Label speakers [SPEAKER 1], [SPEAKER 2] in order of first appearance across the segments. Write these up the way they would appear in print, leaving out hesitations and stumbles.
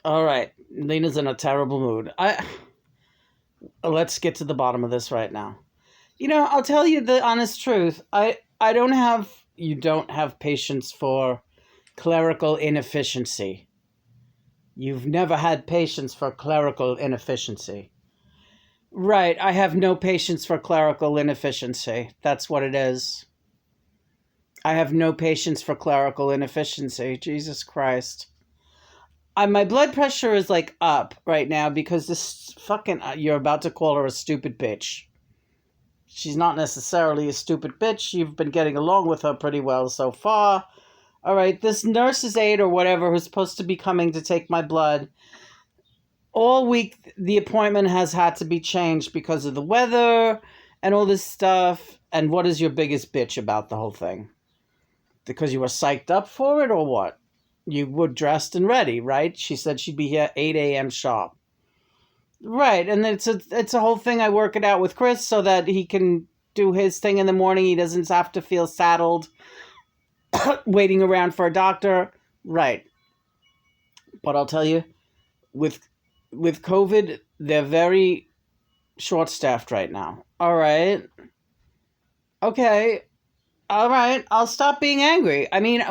[SPEAKER 1] All right. Lena's in a terrible mood. Let's get to the bottom of this right now. I'll tell you the honest truth. I don't have you don't have patience for clerical inefficiency. You've never had patience for clerical inefficiency. Right, I have no patience for clerical inefficiency. That's what it is. I have no patience for clerical inefficiency. Jesus Christ. My blood pressure is like up right now because this fucking you're about to call her a stupid bitch. She's not necessarily a stupid bitch. You've been getting along with her pretty well so far. All right, this nurse's aide or whatever who's supposed to be coming to take my blood, all week the appointment has had to be changed because of the weather and all this stuff. And what is your biggest bitch about the whole thing? Because you were psyched up for it or what? You were dressed and ready, right? She said she'd be here 8 a.m. sharp. Right, and it's a whole thing. I work it out with Chris so that he can do his thing in the morning. He doesn't have to feel saddled waiting around for a doctor. Right. But I'll tell you, with COVID, they're very short-staffed right now. All right. Okay. All right. I'll stop being angry. I mean,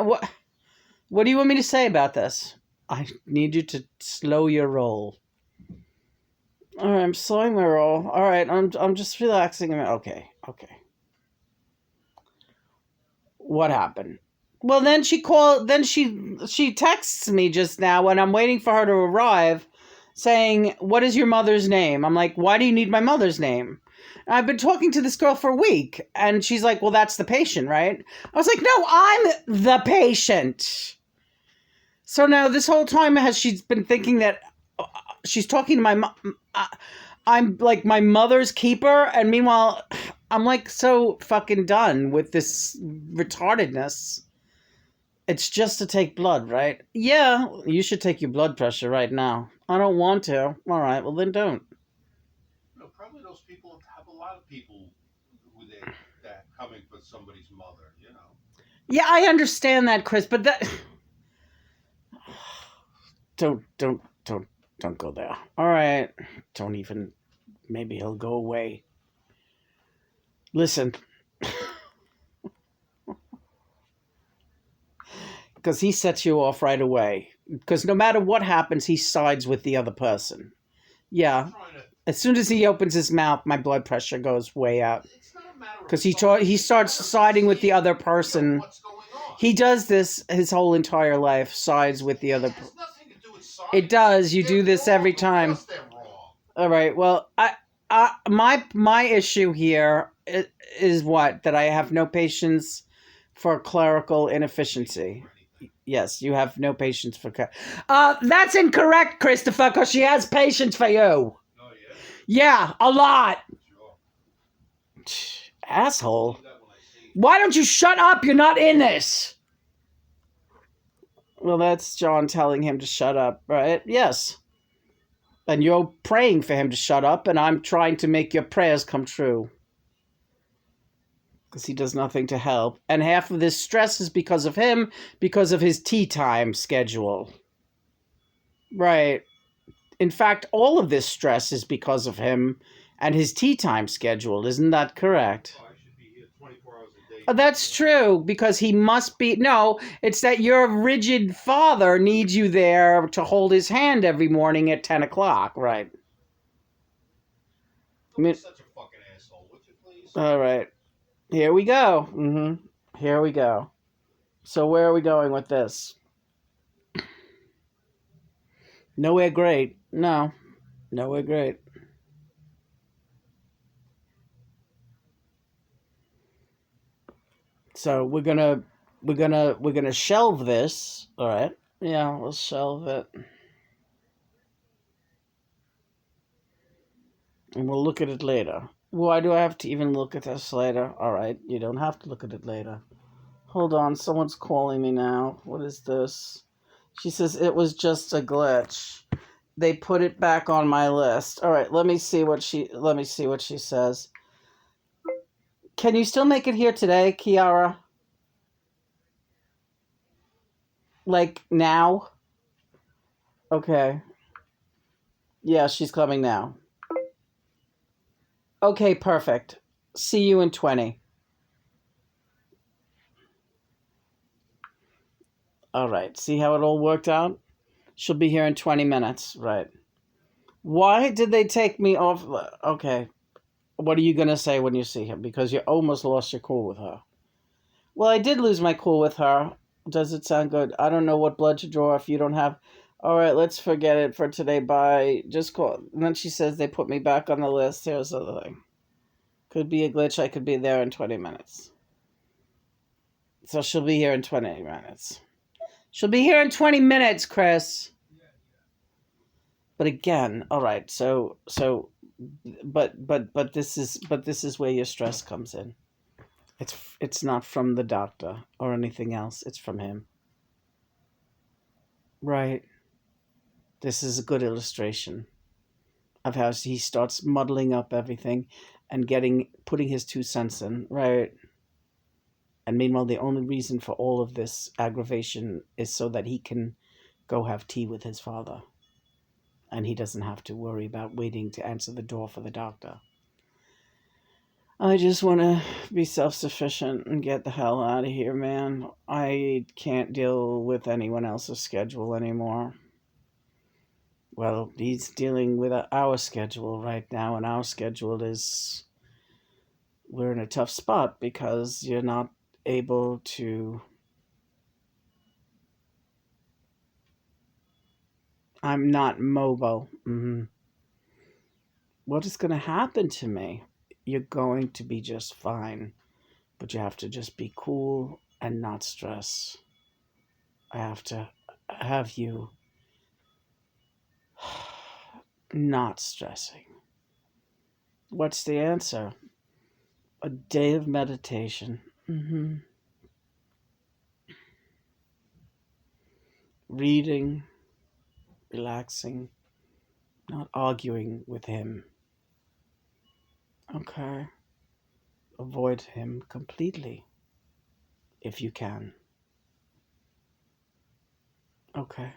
[SPEAKER 1] what do you want me to say about this? I need you to slow your roll. All right, I'm slowing my roll. All right, I'm just relaxing. Okay. What happened? Well, then she called. Then she texts me just now when I'm waiting for her to arrive, saying, "What is your mother's name?" I'm like, "Why do you need my mother's name?" I've been talking to this girl for a week, and she's like, "Well, that's the patient, right?" I was like, "No, I'm the patient." So now this whole time she's been thinking that she's talking to my mom. I'm like my mother's keeper, and meanwhile, I'm like so fucking done with this retardedness. It's just to take blood, right? Yeah, you should take your blood pressure right now. I don't want to. All right, well then don't.
[SPEAKER 2] No, probably those people have a lot of people who they that coming for somebody's mother.
[SPEAKER 1] Yeah, I understand that, Chris, but that don't go there. All right, don't even. Maybe he'll go away. Listen, because he sets you off right away. Because no matter what happens, he sides with the other person.
[SPEAKER 2] I'm
[SPEAKER 1] Yeah,
[SPEAKER 2] trying to.
[SPEAKER 1] as soon as he opens his mouth, my blood pressure goes way up.
[SPEAKER 2] It's not a matter of
[SPEAKER 1] Because
[SPEAKER 2] siding.
[SPEAKER 1] he
[SPEAKER 2] It's a
[SPEAKER 1] starts
[SPEAKER 2] matter of
[SPEAKER 1] siding with the
[SPEAKER 2] seeing,
[SPEAKER 1] other person.
[SPEAKER 2] what's going on.
[SPEAKER 1] He does this his whole entire life, sides with the
[SPEAKER 2] It
[SPEAKER 1] other.
[SPEAKER 2] has nothing to do with
[SPEAKER 1] It
[SPEAKER 2] siding.
[SPEAKER 1] does. You
[SPEAKER 2] They're
[SPEAKER 1] do this every
[SPEAKER 2] wrong. Of
[SPEAKER 1] time.
[SPEAKER 2] course, they're wrong.
[SPEAKER 1] All right. Well, my issue here is what that I have no patience for clerical inefficiency.
[SPEAKER 2] For anything.
[SPEAKER 1] Yes, you have no patience for. That's incorrect, Christopher. Because she has patience for you.
[SPEAKER 2] Oh yeah.
[SPEAKER 1] Yeah, a lot.
[SPEAKER 2] Sure.
[SPEAKER 1] Asshole.
[SPEAKER 2] Do that when I see.
[SPEAKER 1] Why don't you shut up? You're not in this. Well, that's John telling him to shut up, right? Yes. And you're praying for him to shut up, and I'm trying to make your prayers come true. Because he does nothing to help. And half of this stress is because of him, because of his tea time schedule. Right. In fact, all of this stress is because of him and his tea time schedule. Isn't that correct?
[SPEAKER 2] Oh, I should be here 24 hours a day.
[SPEAKER 1] That's true, because he must be. No, it's that your rigid father needs you there to hold his hand every morning at 10 o'clock, right?
[SPEAKER 2] Don't be such a fucking asshole, would you please?
[SPEAKER 1] All right. Here we go. Here we go. So, where are we going with this? Nowhere great. No, nowhere great. So we're gonna shelve this. All right. Yeah, we'll shelve it, and we'll look at it later. Why do I have to even look at this later? All right, you don't have to look at it later. Hold on, someone's calling me now. What is this? She says it was just a glitch. They put it back on my list. All right, let me see what she says. Can you still make it here today, Kiara? Like now? Okay. Yeah, she's coming now. Okay, perfect. See you in 20. All right. See how it all worked out? She'll be here in 20 minutes. Right. Why did they take me off? Okay. What are you going to say when you see him? Because you almost lost your cool with her. Well, I did lose my cool with her. Does it sound good? I don't know what blood to draw if you don't have. All right, let's forget it for today. Bye. Just call. And then she says they put me back on the list. Here's the other thing. Could be a glitch. I could be there in 20 minutes. So she'll be here in 20 minutes. She'll be here in 20 minutes, Chris. But again, all right. But this is where your stress comes in. It's not from the doctor or anything else. It's from him. Right. This is a good illustration of how he starts muddling up everything and putting his 2 cents in, right? And meanwhile, the only reason for all of this aggravation is so that he can go have tea with his father. And he doesn't have to worry about waiting to answer the door for the doctor. I just want to be self-sufficient and get the hell out of here, man. I can't deal with anyone else's schedule anymore. Well, he's dealing with our schedule right now, and our schedule is we're in a tough spot because you're not able to. I'm not mobile. What is going to happen to me? You're going to be just fine, but you have to just be cool and not stress. I have to have you not stressing. What's the answer? A day of meditation. Reading, relaxing, not arguing with him. Okay. Avoid him completely if you can. Okay.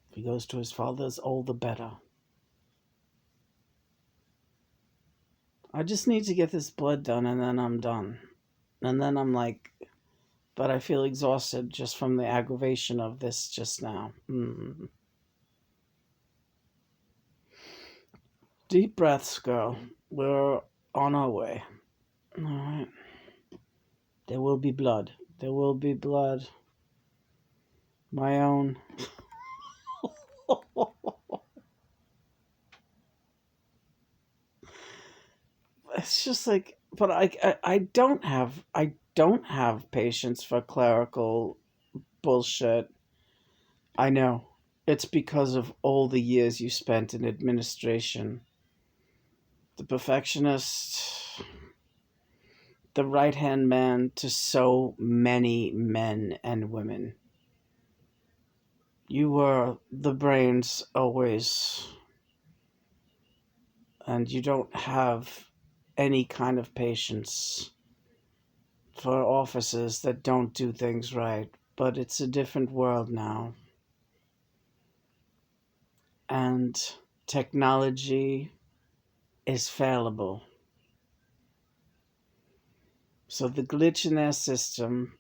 [SPEAKER 1] If he goes to his father's, all the better. I just need to get this blood done and then I'm done. And then I'm like, but I feel exhausted just from the aggravation of this just now. Deep breaths, girl. We're on our way. All right. There will be blood. There will be blood. My own. It's just like, but I don't have patience for clerical bullshit. I know. It's because of all the years you spent in administration. The perfectionist, the right hand man to so many men and women. You were the brains always, and you don't have any kind of patience for officers that don't do things right. But it's a different world now. And technology is fallible. So the glitch in their system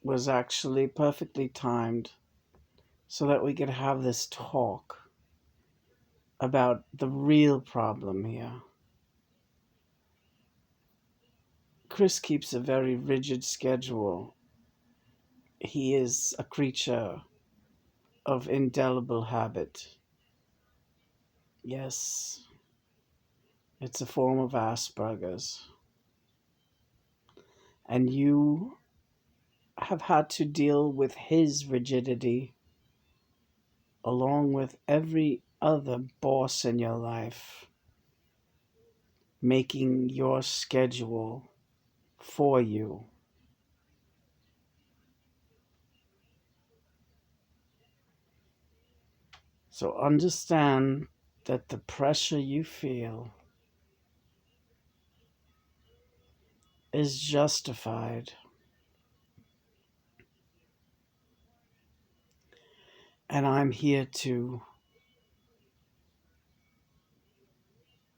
[SPEAKER 1] was actually perfectly timed so that we could have this talk about the real problem here. Chris keeps a very rigid schedule. He is a creature of indelible habit. Yes, it's a form of Asperger's. And you have had to deal with his rigidity along with every other boss in your life, making your schedule for you. So understand that the pressure you feel is justified. And I'm here to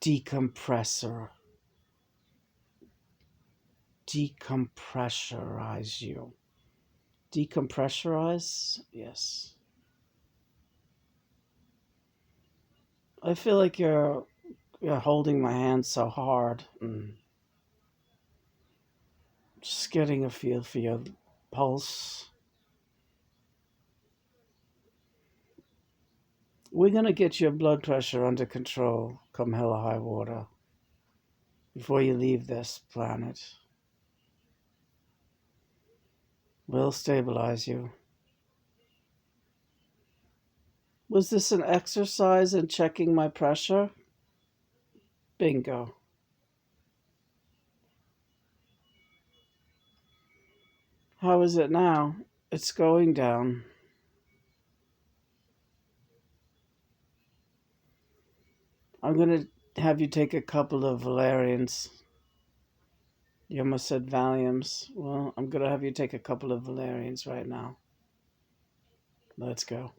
[SPEAKER 1] decompressorize you. Decompressorize? Yes. I feel like you're holding my hand so hard. Just getting a feel for your pulse. We're going to get your blood pressure under control come hell or high water before you leave this planet. We'll stabilize you. Was this an exercise in checking my pressure? Bingo. How is it now? It's going down. I'm going to have you take a couple of valerians. You almost said Valiums. Well, I'm going to have you take a couple of valerians right now. Let's go.